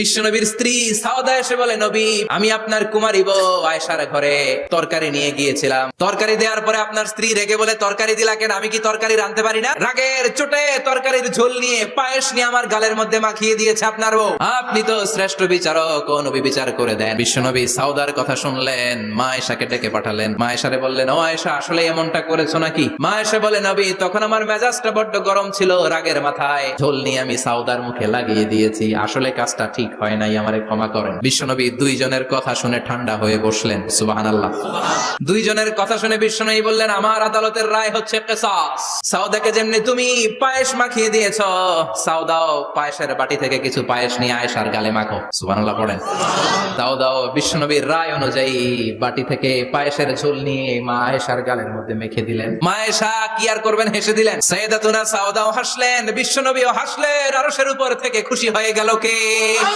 বিশ্বনবীর স্ত্রী সাউদা এসে বলে, নবী, আমি আপনার কুমারী বউ আয়েশার ঘরে তরকারি নিয়ে গিয়েছিলাম। তরকারি দেওয়ার পরে আপনার স্ত্রী রেগে বলে, তরকারি দিলা কেন? আমি কি তরকারি রাঁধতে পারি না? রাগের চোটে তরকারির ঝোল নিয়ে পায়েস নিয়ে আমার গালের মধ্যে মাখিয়ে দিয়েছে আপনার বউ। আপনি তো শ্রেষ্ঠ বিচারক, ও নবী বিচার করে দেন। বিশ্বনবী সাউদার কথা শুনলেন, মা আয়েশাকে ডেকে পাঠালেন। মা আয়েশারে বললেন, ও আয়েশা, আসলে এমনটা করেছো নাকি? মা আয়েশা বলে, নবী, তখন আমার মেজাজটা বড্ড গরম ছিল, রাগের মাথায় ঝোল নিয়ে আমি সাউদার মুখে লাগিয়ে দিয়েছি। আসলে কাজটা ঠিক হয় নাই, আমারে ক্ষমা করেন। বিশ্বনবী দুইজনের কথা শুনে ঠান্ডা হয়ে বসলেন। সুবহানাল্লাহ। দুইজনের কথা শুনে বিশ্বনবী বললেন, আমার আদালতের রায় হচ্ছে কিসাস। সাউদাকে যেমনি তুমি পায়েস মাখিয়ে দিয়েছো, সাউদাও পায়েসের বাটি থেকে কিছু পায়েস নিয়ে আয়েশার গালে মাখো। সুবহানাল্লাহ পড়েন। সাউদাও বিশ্বনবীর রায় অনুযায়ী বাটি থেকে পায়েসের ঝোল নিয়ে মা আয়েশার গালের মধ্যে মেখে দিলেন। মা আয়েশা কি আর করবেন, হেসে দিলেন। সাইয়েদাতুনা সাউদাও হাসলেন, বিশ্বনবীও হাসলেন। আরশের উপর থেকে খুশি হয়ে গেল কে?